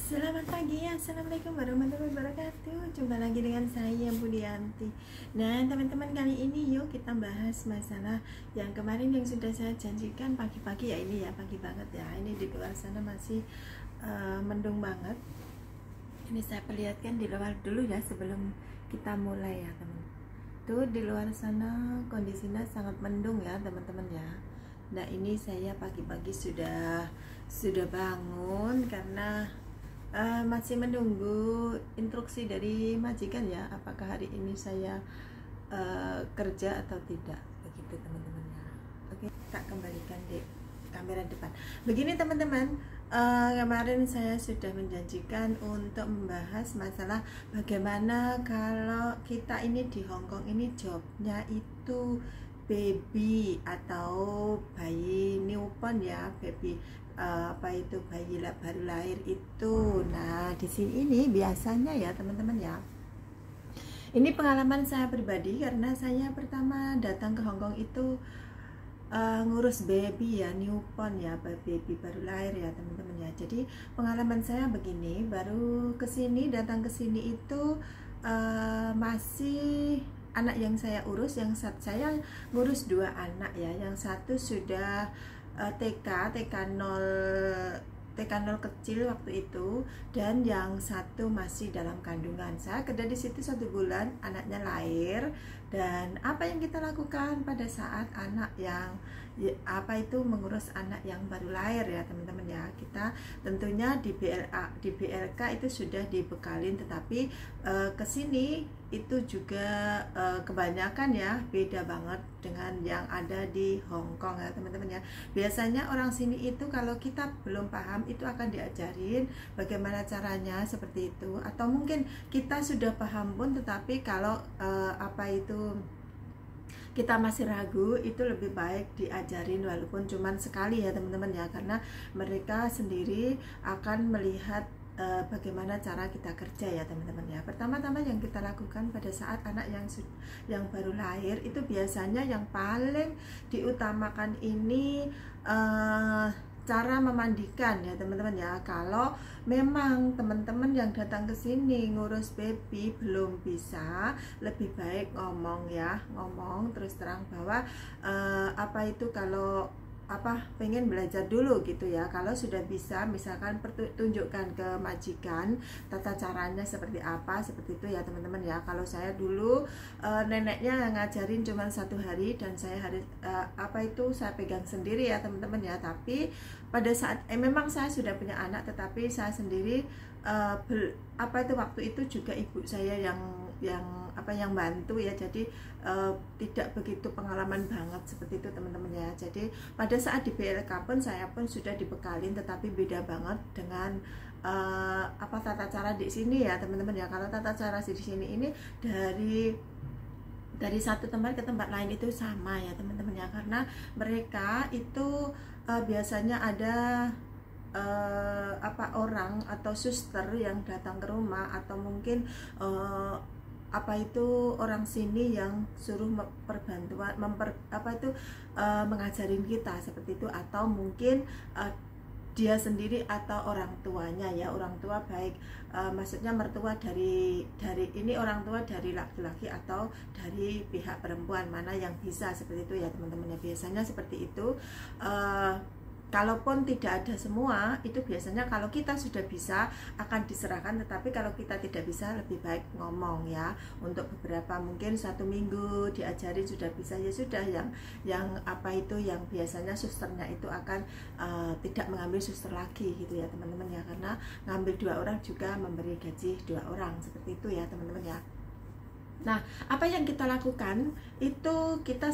Selamat pagi, assalamualaikum warahmatullahi wabarakatuh. Jumpa lagi dengan saya Budianti. Nah teman-teman, kali ini yuk kita bahas masalah yang kemarin yang sudah saya janjikan pagi-pagi ya. Ini ya pagi banget ya. Ini di luar sana masih mendung banget. Ini saya perlihatkan di luar dulu ya sebelum kita mulai ya teman. Tuh di luar sana kondisinya sangat mendung ya teman-teman ya. Nah ini saya pagi-pagi sudah bangun karena masih menunggu instruksi dari majikan ya, apakah hari ini saya kerja atau tidak, begitu teman-teman ya. Oke, tak kembalikan di kamera depan. Begini teman-teman, kemarin saya sudah menjanjikan untuk membahas masalah bagaimana kalau kita ini di Hongkong ini jobnya itu baby atau bayi newborn ya, baby apa itu bayi baru lahir itu. Nah di sini ini biasanya ya teman-teman ya, ini pengalaman saya pribadi karena saya pertama datang ke Hongkong itu ngurus baby ya, newborn ya, baby baru lahir ya teman-teman ya. Jadi pengalaman saya begini, baru kesini, datang ke sini itu masih anak yang saya urus, saya ngurus dua anak ya, yang satu sudah TK 0 kecil waktu itu, dan yang satu masih dalam kandungan. Saya kerja di situ 1 bulan, anaknya lahir. Dan apa yang kita lakukan pada saat anak yang apa itu mengurus anak yang baru lahir ya teman-teman ya, kita tentunya di BLK itu sudah dibekalin, tetapi kesini itu juga kebanyakan ya beda banget dengan yang ada di Hongkong ya teman-teman ya. Biasanya orang sini itu kalau kita belum paham itu akan diajarin bagaimana caranya seperti itu, atau mungkin kita sudah paham pun tetapi kalau apa itu kita masih ragu, itu lebih baik diajarin walaupun cuman sekali ya teman-teman ya, karena mereka sendiri akan melihat bagaimana cara kita kerja ya teman-teman ya. Pertama-tama yang kita lakukan pada saat anak yang baru lahir itu biasanya yang paling diutamakan ini cara memandikan ya teman-teman ya. Kalau memang teman-teman yang datang ke sini ngurus baby belum bisa, lebih baik ngomong terus terang bahwa apa itu kalau pengen belajar dulu gitu ya. Kalau sudah bisa, misalkan tunjukkan ke majikan tata caranya seperti apa, seperti itu ya teman-teman ya. Kalau saya dulu neneknya ngajarin cuma 1 hari dan saya harus saya pegang sendiri ya teman-teman ya. Tapi pada saat memang saya sudah punya anak, tetapi saya sendiri waktu itu juga ibu saya yang bantu ya. Jadi tidak begitu pengalaman banget seperti itu teman-teman ya. Jadi pada saat di BLK pun saya pun sudah dibekalin, tetapi beda banget dengan tata cara di sini ya teman-teman ya. Kalau tata cara di sini ini dari satu tempat ke tempat lain itu sama ya teman-teman ya, karena mereka itu biasanya ada orang atau suster yang datang ke rumah, atau mungkin orang sini yang suruh mengajarin kita seperti itu, atau mungkin dia sendiri atau orang tuanya ya. Orang tua baik maksudnya mertua dari ini, orang tua dari laki-laki atau dari pihak perempuan, mana yang bisa seperti itu ya teman-teman ya. Biasanya seperti itu. Kalaupun tidak ada semua, itu biasanya kalau kita sudah bisa akan diserahkan, tetapi kalau kita tidak bisa lebih baik ngomong ya. Untuk beberapa mungkin 1 minggu diajari sudah bisa ya sudah, yang biasanya susternya itu akan tidak mengambil suster lagi gitu ya teman-teman ya, karena ngambil 2 orang juga memberi gaji 2 orang seperti itu ya teman-teman ya. Nah, apa yang kita lakukan itu kita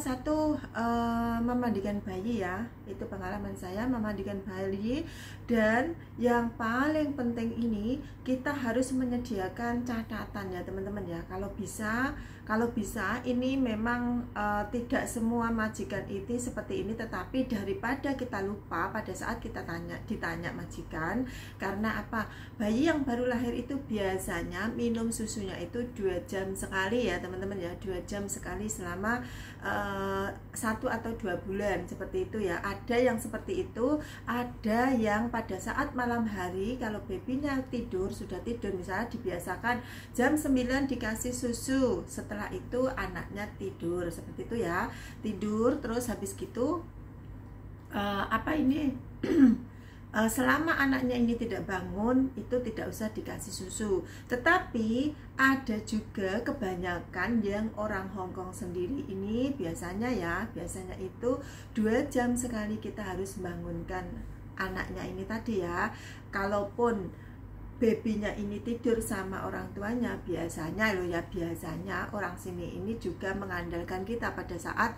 memandikan bayi ya. Itu pengalaman saya, memandikan bayi. Dan yang paling penting ini kita harus menyediakan catatan ya teman-teman ya. Kalau bisa ini memang tidak semua majikan itu seperti ini, tetapi daripada kita lupa pada saat kita ditanya majikan. Karena bayi yang baru lahir itu biasanya minum susunya itu 2 jam sekali ya teman-teman ya, 2 jam sekali selama 1 atau 2 bulan seperti itu ya. Ada yang seperti itu, ada yang pada saat malam hari kalau babynya tidur, sudah tidur, misalnya dibiasakan jam 9 dikasih susu, setelah itu anaknya tidur seperti itu ya. Tidur terus habis gitu selama anaknya ini tidak bangun, itu tidak usah dikasih susu. Tetapi ada juga kebanyakan yang orang Hongkong sendiri ini biasanya itu 2 jam sekali kita harus bangunkan anaknya ini tadi ya. Kalaupun babynya ini tidur sama orang tuanya, biasanya orang sini ini juga mengandalkan kita pada saat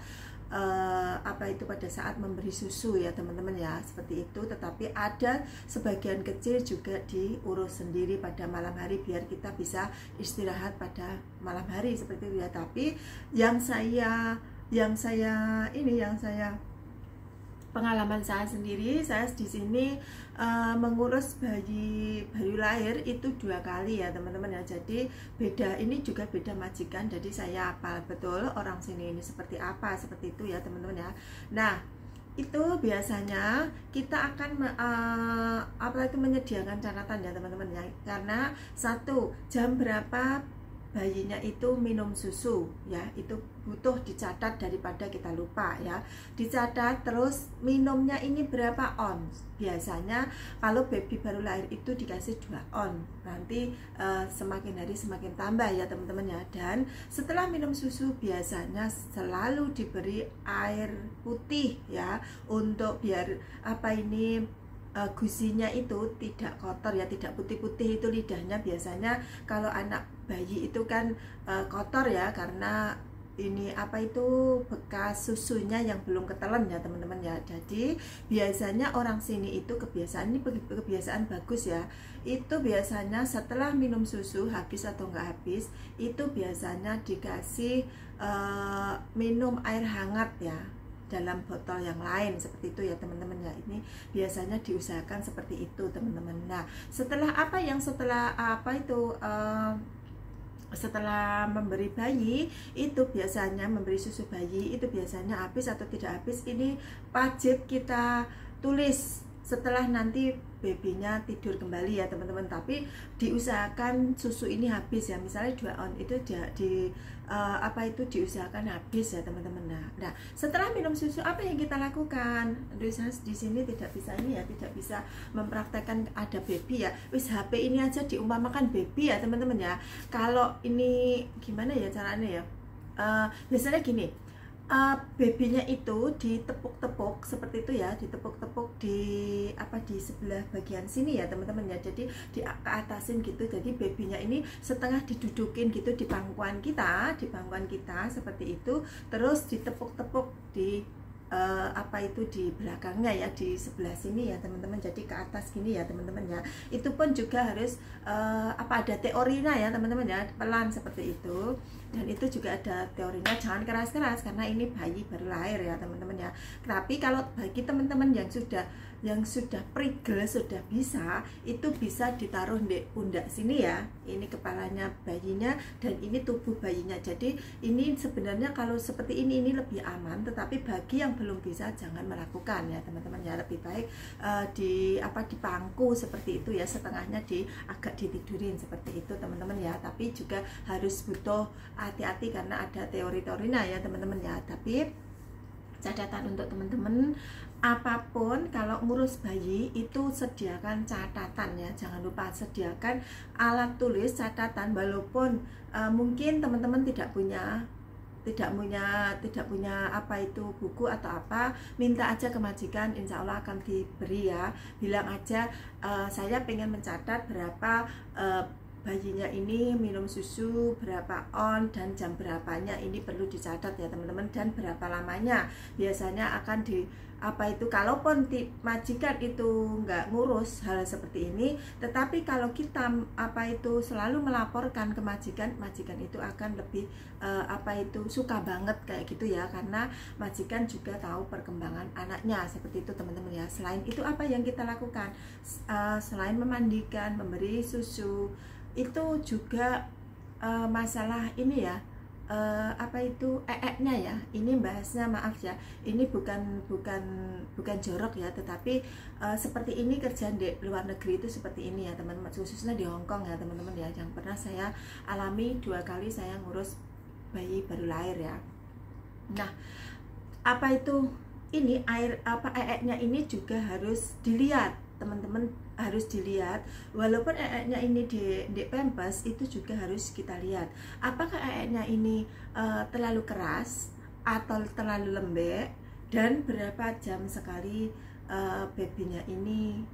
pada saat memberi susu ya teman-teman ya, seperti itu. Tetapi ada sebagian kecil juga diurus sendiri pada malam hari biar kita bisa istirahat pada malam hari seperti itu ya. Tapi pengalaman saya sendiri, saya di sini mengurus bayi baru lahir itu 2 kali ya teman-teman ya. Jadi beda, ini juga beda majikan, jadi saya hafal betul orang sini ini seperti apa, seperti itu ya teman-teman ya. Nah, itu biasanya kita akan menyediakan catatan ya teman-teman ya, karena 1 jam berapa bayinya itu minum susu ya, itu butuh dicatat daripada kita lupa ya. Dicatat terus minumnya ini berapa ons. Biasanya kalau baby baru lahir itu dikasih 2 on, nanti semakin hari semakin tambah ya teman-teman ya. Dan setelah minum susu biasanya selalu diberi air putih ya, untuk biar gusinya itu tidak kotor ya, tidak putih-putih itu lidahnya. Biasanya kalau anak bayi itu kan kotor ya, karena ini bekas susunya yang belum ketelan ya teman-teman ya. Jadi biasanya orang sini itu kebiasaan bagus ya, itu biasanya setelah minum susu habis atau enggak habis, itu biasanya dikasih minum air hangat ya dalam botol yang lain seperti itu ya teman-teman ya. Ini biasanya diusahakan seperti itu teman-teman. Nah, setelah memberi bayi itu biasanya memberi susu bayi itu biasanya habis atau tidak habis, ini wajib kita tulis setelah nanti babynya tidur kembali ya teman-teman. Tapi diusahakan susu ini habis ya, misalnya 2 on itu diusahakan habis ya teman-teman. Nah, setelah minum susu apa yang kita lakukan? Aduh, saya di sini tidak bisa mempraktekkan ada baby ya. Wis HP ini aja diumpamakan baby ya teman-teman ya. Kalau ini gimana ya caranya ya? Biasanya gini, babynya itu ditepuk-tepuk seperti itu ya, ditepuk-tepuk di sebelah bagian sini ya teman-teman ya. Jadi diatasin gitu, jadi babynya ini setengah didudukin gitu di pangkuan kita seperti itu, terus ditepuk-tepuk di di belakangnya ya, di sebelah sini ya teman-teman, jadi ke atas gini ya teman-teman ya. Itu pun juga harus ada teorinya ya teman-teman ya, pelan seperti itu. Dan itu juga ada teorinya, jangan keras-keras karena ini bayi baru lahir ya teman-teman ya. Tapi kalau bagi teman-teman yang sudah prigel, sudah bisa, itu bisa ditaruh di pundak sini ya. Ini kepalanya bayinya dan ini tubuh bayinya. Jadi ini sebenarnya kalau seperti ini lebih aman, tetapi bagi yang belum bisa jangan melakukan ya teman-teman ya. Lebih baik di pangku seperti itu ya, setengahnya agak ditidurin seperti itu teman-teman ya. Tapi juga harus butuh hati-hati karena ada teori-teorinya ya teman-teman ya. Tapi catatan untuk teman-teman, apapun kalau ngurus bayi itu sediakan catatan ya, jangan lupa sediakan alat tulis catatan. Walaupun mungkin teman-teman tidak punya buku atau apa, minta aja ke majikan, insya Allah akan diberi ya. Bilang aja saya pengen mencatat berapa bayinya ini minum susu, berapa on, dan jam berapanya ini perlu dicatat ya teman-teman, dan berapa lamanya. Biasanya akan kalaupun majikan itu nggak ngurus hal seperti ini, tetapi kalau kita selalu melaporkan ke majikan itu akan lebih suka banget kayak gitu ya, karena majikan juga tahu perkembangan anaknya seperti itu teman-teman ya. Selain itu apa yang kita lakukan? Selain memandikan, memberi susu, itu juga masalah ini ya, apa itu nya ya. Ini bahasnya, maaf ya, ini bukan jorok ya, tetapi seperti ini kerjaan di luar negeri itu seperti ini ya teman-teman, khususnya di Hong Kong ya teman-teman ya, yang pernah saya alami 2 kali saya ngurus bayi baru lahir ya. Nah, apa itu ini nya ini juga harus dilihat teman-teman, harus dilihat. Walaupun nya ini di Pampers, itu juga harus kita lihat apakah nya ini terlalu keras atau terlalu lembek, dan berapa jam sekali babynya ini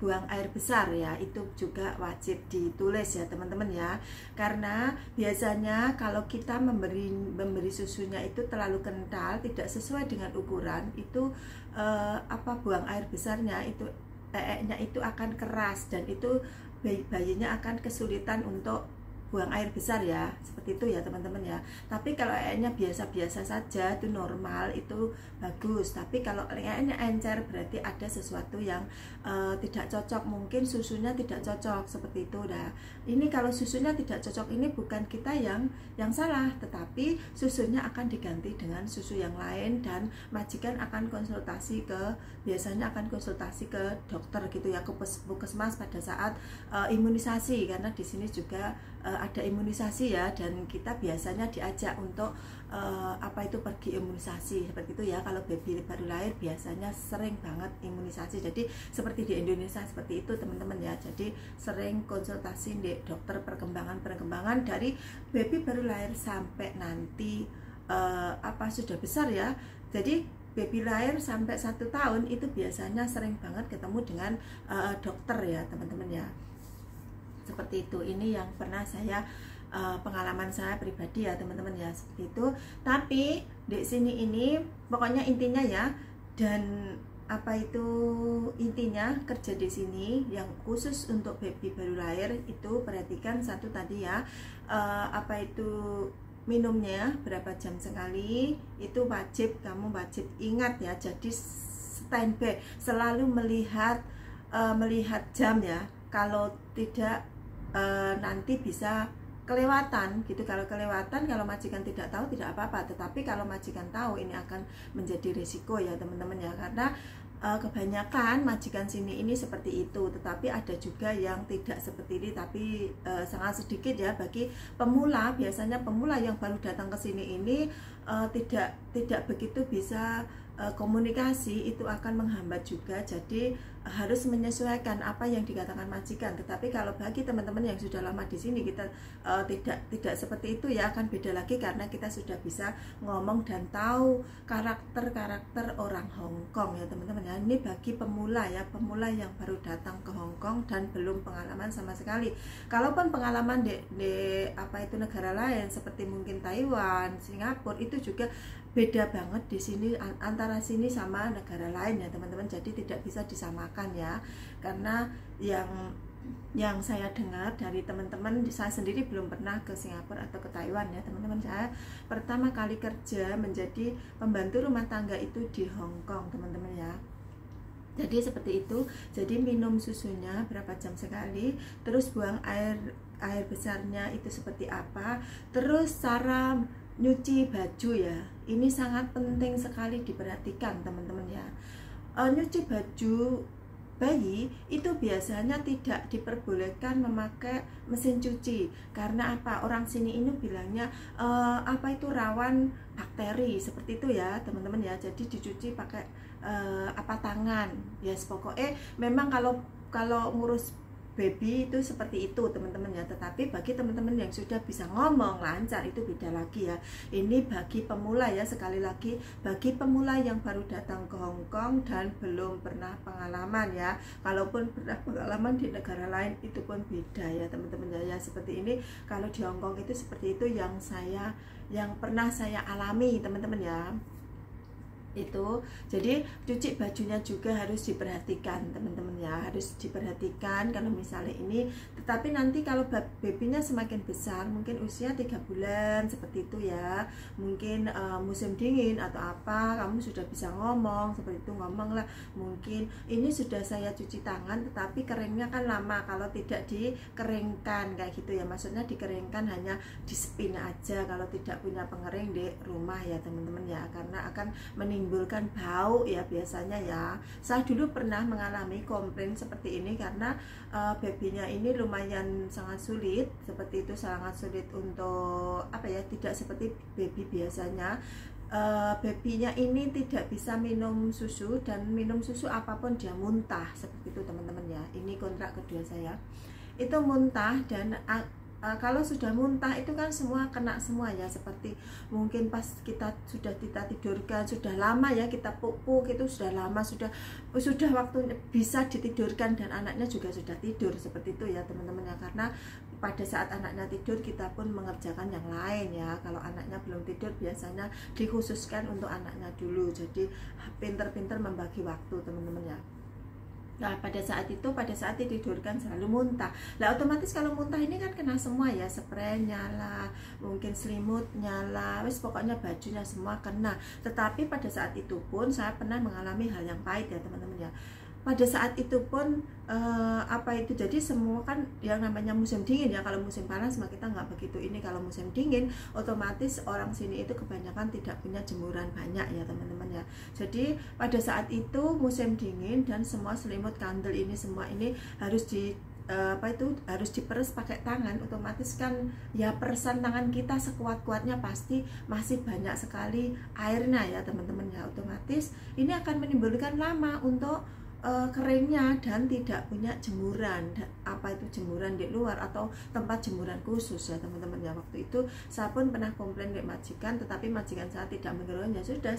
buang air besar ya. Itu juga wajib ditulis ya teman-teman ya, karena biasanya kalau kita memberi susunya itu terlalu kental, tidak sesuai dengan ukuran, itu buang air besarnya itu nya itu akan keras, dan itu bayinya akan kesulitan untuk buang air besar ya, seperti itu ya teman-teman ya. Tapi kalau nya biasa-biasa saja, itu normal, itu bagus. Tapi kalau nya encer, berarti ada sesuatu yang tidak cocok, mungkin susunya tidak cocok, seperti itu. Nah, ini kalau susunya tidak cocok, ini bukan kita yang salah, tetapi susunya akan diganti dengan susu yang lain, dan majikan akan biasanya akan konsultasi ke dokter gitu ya, ke puskesmas pada saat imunisasi, karena di sini juga ada imunisasi ya, dan kita biasanya diajak untuk pergi imunisasi seperti itu ya. Kalau baby baru lahir biasanya sering banget imunisasi, jadi seperti di Indonesia seperti itu teman-teman ya. Jadi sering konsultasi di dokter perkembangan dari baby baru lahir sampai nanti sudah besar ya. Jadi baby lahir sampai 1 tahun itu biasanya sering banget ketemu dengan dokter ya teman-teman ya, seperti itu. Ini yang pernah saya pengalaman saya pribadi ya teman-teman ya, seperti itu. Tapi di sini ini pokoknya intinya ya, dan intinya kerja di sini yang khusus untuk baby baru lahir itu, perhatikan satu tadi ya, minumnya berapa jam sekali, itu kamu wajib ingat ya. Jadi standby, selalu melihat jam ya. Kalau tidak nanti bisa kelewatan gitu. Kalau kelewatan, kalau majikan tidak tahu tidak apa-apa, tetapi kalau majikan tahu, ini akan menjadi risiko ya teman-teman ya, karena kebanyakan majikan sini ini seperti itu. Tetapi ada juga yang tidak seperti ini, tapi sangat sedikit ya bagi pemula. Biasanya pemula yang baru datang ke sini ini tidak begitu bisa komunikasi, itu akan menghambat juga. Jadi harus menyesuaikan apa yang dikatakan majikan. Tetapi kalau bagi teman-teman yang sudah lama di sini, kita tidak seperti itu ya, akan beda lagi, karena kita sudah bisa ngomong dan tahu karakter orang Hong Kong ya teman-teman ya. Ini bagi pemula ya, pemula yang baru datang ke Hong Kong dan belum pengalaman sama sekali. Kalaupun pengalaman di negara lain seperti mungkin Taiwan, Singapura, itu juga beda banget di sini antara sini sama negara lain ya teman-teman. Jadi tidak bisa disamakan ya, karena yang saya dengar dari teman-teman, saya sendiri belum pernah ke Singapura atau ke Taiwan ya teman-teman. Saya pertama kali kerja menjadi pembantu rumah tangga itu di Hong Kong teman-teman ya. Jadi seperti itu. Jadi minum susunya berapa jam sekali, terus buang air besarnya itu seperti apa, terus cara nyuci baju ya, ini sangat penting sekali diperhatikan teman-teman ya. Nyuci baju bayi itu biasanya tidak diperbolehkan memakai mesin cuci. Karena apa? Orang sini ini bilangnya rawan bakteri, seperti itu ya teman-teman ya. Jadi dicuci pakai tangan ya. Yes, pokoknya memang kalau ngurus baby itu seperti itu teman-teman ya. Tetapi bagi teman-teman yang sudah bisa ngomong lancar, itu beda lagi ya. Ini bagi pemula ya, sekali lagi bagi pemula yang baru datang ke Hong Kong dan belum pernah pengalaman ya. Kalaupun pernah pengalaman di negara lain, itu pun beda ya teman-teman ya. Seperti ini, kalau di Hong Kong itu seperti itu yang pernah saya alami teman-teman ya. itu. Jadi cuci bajunya juga harus diperhatikan teman-teman ya, harus diperhatikan kalau misalnya ini. Tetapi nanti kalau babynya semakin besar, mungkin usia 3 bulan seperti itu ya, mungkin musim dingin atau apa, kamu sudah bisa ngomong seperti itu, ngomong lah, mungkin ini sudah saya cuci tangan tetapi keringnya kan lama kalau tidak dikeringkan kayak gitu ya, maksudnya dikeringkan hanya di spin aja kalau tidak punya pengering di rumah ya teman-teman ya, karena akan menimbulkan bau ya biasanya ya. Saya dulu pernah mengalami komplain seperti ini karena babynya ini lumayan sangat sulit seperti itu, sangat sulit untuk apa ya, tidak seperti baby biasanya. Babynya ini tidak bisa minum susu, dan minum susu apapun dia muntah seperti itu teman-teman ya. Ini kontrak kedua saya itu muntah, dan kalau sudah muntah itu kan semua kena semua ya, seperti mungkin pas kita tidurkan sudah lama ya, kita pupuk itu sudah lama, sudah waktunya bisa ditidurkan dan anaknya juga sudah tidur seperti itu ya teman-teman ya, karena pada saat anaknya tidur kita pun mengerjakan yang lain ya. Kalau anaknya belum tidur biasanya dikhususkan untuk anaknya dulu, jadi pinter-pinter membagi waktu teman-teman ya. Nah pada saat ditidurkan selalu muntah. Nah otomatis kalau muntah ini kan kena semua ya, spraynya lah, mungkin selimutnya lah, wes pokoknya bajunya semua kena. Tetapi pada saat itu pun saya pernah mengalami hal yang pahit ya teman-teman ya. Pada saat itu pun jadi semua kan yang namanya musim dingin ya, kalau musim panas mah kita nggak begitu ini. Kalau musim dingin otomatis orang sini itu kebanyakan tidak punya jemuran banyak ya teman-teman ya. Jadi pada saat itu musim dingin dan semua selimut, kandel ini semua ini harus harus diperes pakai tangan. Otomatis kan ya peresan tangan kita sekuat-kuatnya pasti masih banyak sekali airnya ya teman-teman ya. Otomatis ini akan menimbulkan lama untuk keringnya dan tidak punya jemuran, jemuran di luar atau tempat jemuran khusus ya teman-teman ya. Waktu itu saya pun pernah komplain ke majikan, tetapi majikan saya tidak mengerti. Ya sudah,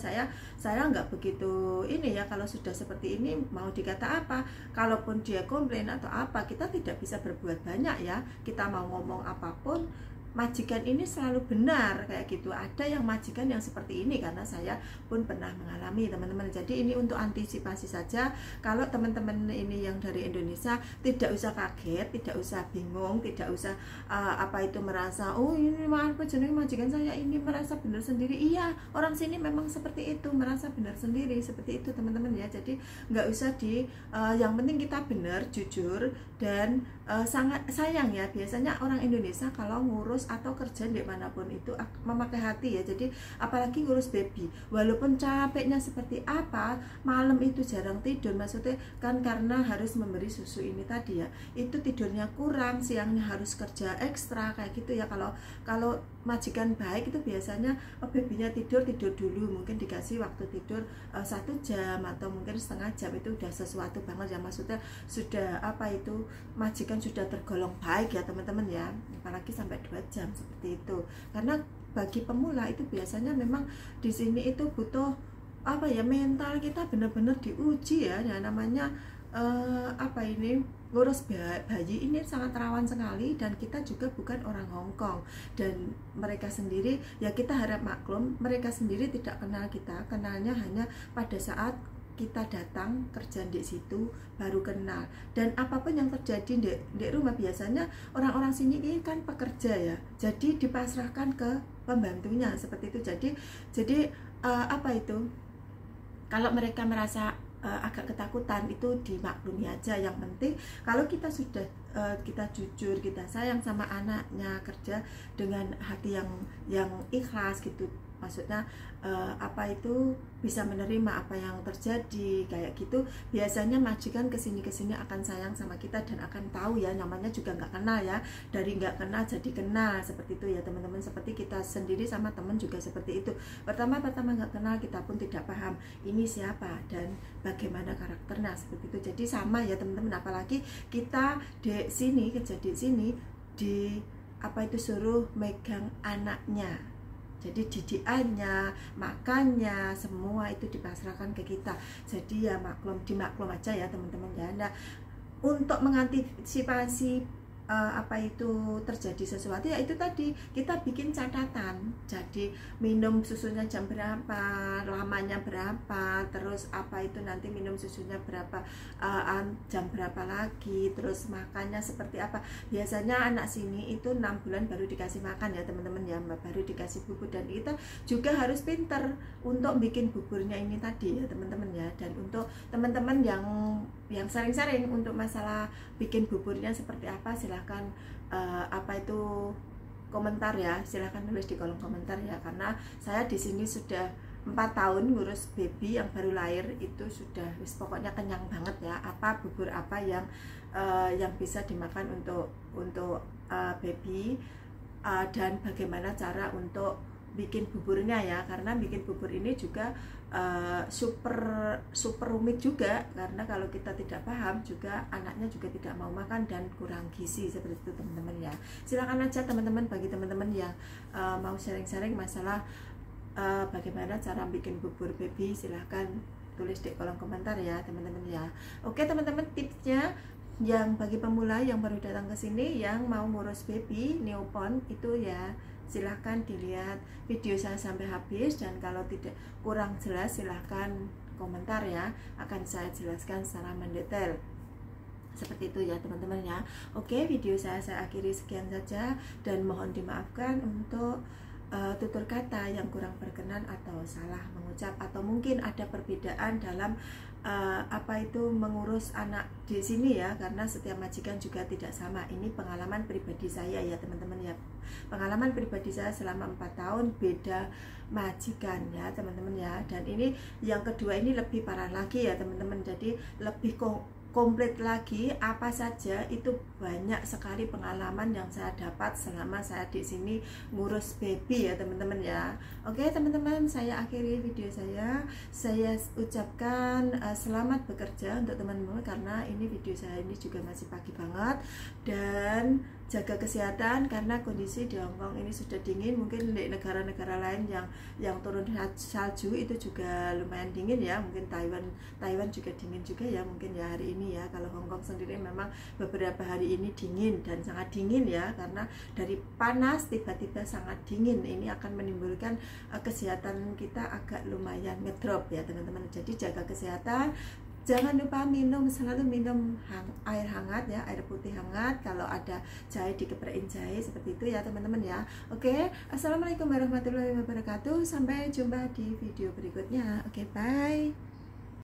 saya nggak begitu ini ya, kalau sudah seperti ini mau dikata apa. Kalaupun dia komplain atau apa, kita tidak bisa berbuat banyak ya. Kita mau ngomong apapun, majikan ini selalu benar kayak gitu. Ada yang majikan yang seperti ini, karena saya pun pernah mengalami teman-teman. Jadi ini untuk antisipasi saja. Kalau teman-teman ini yang dari Indonesia, tidak usah kaget, tidak usah bingung, tidak usah merasa oh ini apa jenis majikan saya ini merasa benar sendiri. Iya, orang sini memang seperti itu, merasa benar sendiri seperti itu teman-teman ya. Jadi nggak usah yang penting kita benar, jujur, dan sangat sayang ya. Biasanya orang Indonesia kalau ngurus atau kerja dimanapun itu memakai hati ya. Jadi apalagi ngurus baby, walaupun capeknya seperti apa, malam itu jarang tidur, maksudnya kan karena harus memberi susu ini tadi ya, itu tidurnya kurang, siangnya harus kerja ekstra kayak gitu ya. Kalau majikan baik itu biasanya babynya tidur dulu, mungkin dikasih waktu tidur 1 jam atau mungkin setengah jam, itu udah sesuatu banget ya. Maksudnya sudah majikan sudah tergolong baik ya teman-teman ya, apalagi sampai 2 jam seperti itu. Karena bagi pemula itu biasanya memang di sini itu butuh mental kita benar-benar diuji ya. Namanya ngurus bayi ini sangat rawan sekali, dan kita juga bukan orang Hong Kong, dan mereka sendiri ya kita harap maklum, mereka sendiri tidak kenal kita, kenalnya hanya pada saat kita datang kerja di situ baru kenal. Dan apapun yang terjadi di rumah, biasanya orang-orang sini ini kan pekerja ya, jadi dipasrahkan ke pembantunya seperti itu. Jadi kalau mereka merasa agak ketakutan itu dimaklumi aja. Yang penting kalau kita sudah kita jujur, kita sayang sama anaknya, kerja dengan hati yang ikhlas gitu, maksudnya bisa menerima apa yang terjadi kayak gitu, biasanya majikan kesini akan sayang sama kita dan akan tahu ya. Namanya juga nggak kenal ya, dari nggak kenal jadi kenal seperti itu ya teman-teman. Seperti kita sendiri sama teman juga seperti itu, pertama nggak kenal, kita pun tidak paham ini siapa dan bagaimana karakternya seperti itu. Jadi sama ya teman-teman, apalagi kita kerja di sini suruh megang anaknya. Jadi didikannya, makannya, semua itu dipasrahkan ke kita. Jadi ya dimaklum aja ya teman-teman ya. Nah, untuk mengantisipasi apa itu terjadi sesuatu, ya itu tadi kita bikin catatan. Jadi minum susunya jam berapa, lamanya berapa, terus apa itu nanti minum susunya berapa, jam berapa lagi, terus makannya seperti apa. Biasanya anak sini itu 6 bulan baru dikasih makan ya teman-teman ya, baru dikasih bubur. Dan kita juga harus pinter untuk bikin buburnya ini tadi ya teman-teman ya. Dan untuk teman-teman yang sering-sering untuk masalah bikin buburnya seperti apa, silahkan apa itu komentar ya, silahkan tulis di kolom komentar ya. Karena saya di sini sudah 4 tahun ngurus baby yang baru lahir, itu sudah pokoknya kenyang banget ya. Apa bubur apa yang bisa dimakan untuk baby, dan bagaimana cara untuk bikin buburnya ya. Karena bikin bubur ini juga super rumit juga, karena kalau kita tidak paham juga anaknya juga tidak mau makan dan kurang gizi seperti itu teman-teman ya. Silakan aja teman-teman, bagi teman-teman yang mau sharing-sharing masalah bagaimana cara bikin bubur baby, silahkan tulis di kolom komentar ya teman-teman ya. Oke teman-teman, tipsnya yang bagi pemula yang baru datang ke sini yang mau ngurus baby newborn itu ya, silahkan dilihat video saya sampai habis, dan kalau tidak kurang jelas silahkan komentar ya, akan saya jelaskan secara mendetail seperti itu ya teman-teman ya. Oke, video saya akhiri sekian saja, dan mohon dimaafkan untuk tutur kata yang kurang berkenan atau salah mengucap, atau mungkin ada perbedaan dalam apa itu mengurus anak di sini ya, karena setiap majikan juga tidak sama. Ini pengalaman pribadi saya ya teman-teman ya, pengalaman pribadi saya selama 4 tahun beda majikan ya teman-teman ya. Dan ini yang kedua ini lebih parah lagi ya teman-teman, jadi lebih komplit lagi. Apa saja itu banyak sekali pengalaman yang saya dapat selama saya di sini ngurus baby ya teman-teman ya. Oke teman-teman, saya akhiri video saya ucapkan selamat bekerja untuk teman-teman, karena ini video saya ini juga masih pagi banget. Dan jaga kesehatan, karena kondisi di Hong Kong ini sudah dingin. Mungkin di negara-negara lain yang turun salju itu juga lumayan dingin ya, mungkin Taiwan juga dingin juga ya mungkin ya hari ini ya. Kalau Hong Kong sendiri memang beberapa hari ini dingin dan sangat dingin ya, karena dari panas tiba-tiba sangat dingin. Ini akan menimbulkan kesehatan kita agak lumayan ngedrop ya teman-teman. Jadi jaga kesehatan. Jangan lupa selalu minum air hangat ya, air putih hangat. Kalau ada jahe dikeprekin jahe seperti itu ya teman-teman ya. Oke, assalamualaikum warahmatullahi wabarakatuh. Sampai jumpa di video berikutnya. Oke, bye.